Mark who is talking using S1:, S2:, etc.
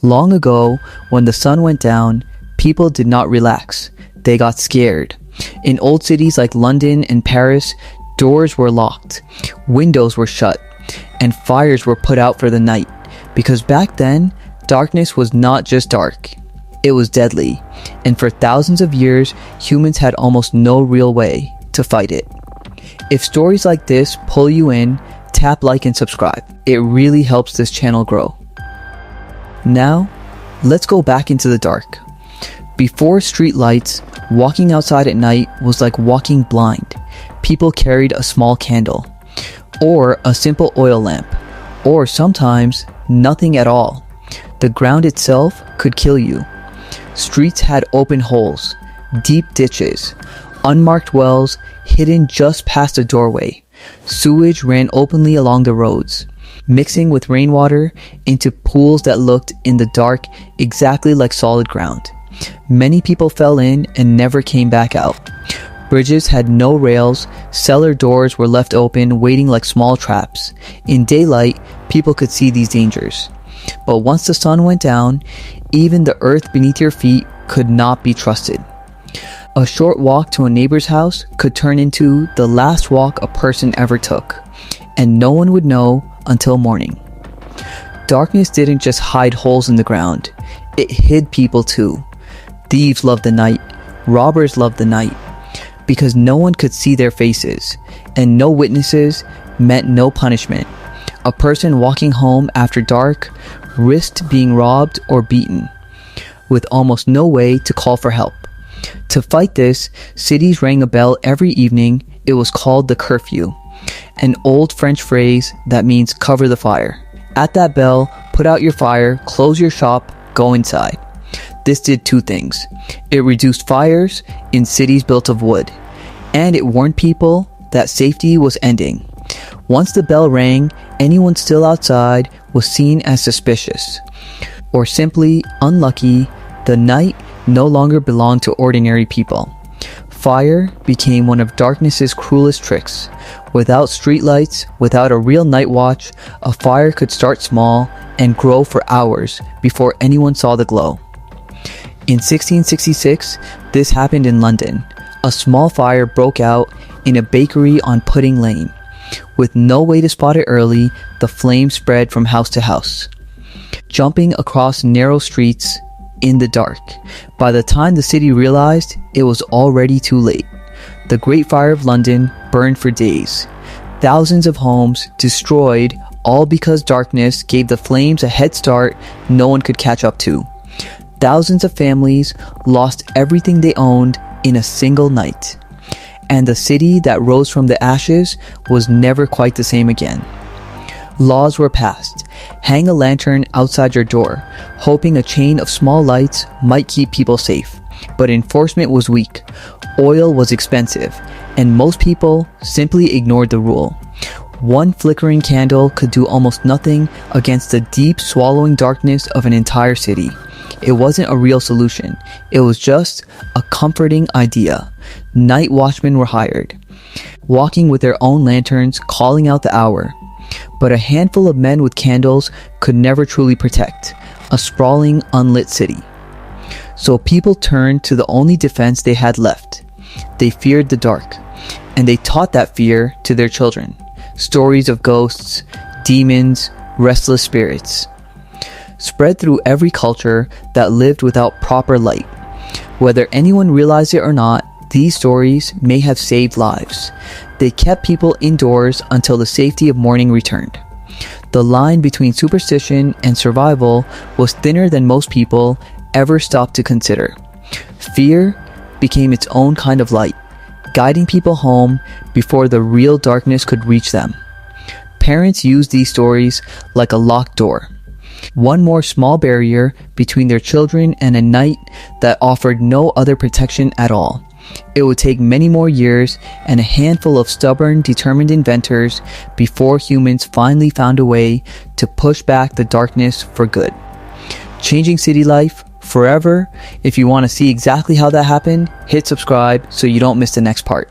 S1: Long ago, when the sun went down, people did not relax. They got scared. In old cities like London and Paris, doors were locked, windows were shut, and fires were put out for the night. Because back then, darkness was not just dark. It was deadly. And for thousands of years, humans had almost no real way to fight it. If stories like this pull you in, tap like and subscribe. It really helps this channel grow. Now, let's go back into the dark. Before streetlights, walking outside at night was like walking blind. People carried a small candle, or a simple oil lamp, or sometimes nothing at all. The ground itself could kill you. Streets had open holes, deep ditches, unmarked wells hidden just past a doorway. Sewage ran openly along the roads, mixing with rainwater into pools that looked in the dark exactly like solid ground. Many people fell in and never came back out. Bridges had no rails, cellar doors were left open waiting like small traps. In daylight, people could see these dangers. But once the sun went down, even the earth beneath your feet could not be trusted. A short walk to a neighbor's house could turn into the last walk a person ever took, and no one would know until morning. Darkness didn't just hide holes in the ground, it hid people too. Thieves loved the night, robbers loved the night, because no one could see their faces, and no witnesses meant no punishment. A person walking home after dark risked being robbed or beaten, with almost no way to call for help. To fight this, cities rang a bell every evening. It was called the curfew, an old French phrase that means cover the fire. At that bell, put out your fire, close your shop, go inside. This did two things. It reduced fires in cities built of wood, and it warned people that safety was ending. Once the bell rang, anyone still outside was seen as suspicious, or simply unlucky. The night no longer belonged to ordinary people. Fire became one of darkness's cruelest tricks. Without streetlights, without a real night watch, a fire could start small and grow for hours before anyone saw the glow. In 1666, this happened in London. A small fire broke out in a bakery on Pudding Lane. With no way to spot it early, the flames spread from house to house, jumping across narrow streets in the dark. By the time the city realized, it was already too late. The Great Fire of London burned for days. Thousands of homes destroyed, all because darkness gave the flames a head start no one could catch up to. Thousands of families lost everything they owned in a single night. And the city that rose from the ashes was never quite the same again. Laws were passed. Hang a lantern outside your door, hoping a chain of small lights might keep people safe. But enforcement was weak. Oil was expensive, and most people simply ignored the rule. One flickering candle could do almost nothing against the deep swallowing darkness of an entire city. It wasn't a real solution. It was just a comforting idea. Night watchmen were hired, walking with their own lanterns, calling out the hour. But a handful of men with candles could never truly protect a sprawling, unlit city. So people turned to the only defense they had left. They feared the dark, and they taught that fear to their children. Stories of ghosts, demons, restless spirits spread through every culture that lived without proper light. Whether anyone realized it or not, these stories may have saved lives. They kept people indoors until the safety of morning returned. The line between superstition and survival was thinner than most people ever stopped to consider. Fear became its own kind of light, guiding people home before the real darkness could reach them. Parents used these stories like a locked door, one more small barrier between their children and a night that offered no other protection at all. It would take many more years and a handful of stubborn, determined inventors before humans finally found a way to push back the darkness for good, changing city life forever. If you want to see exactly how that happened, hit subscribe so you don't miss the next part.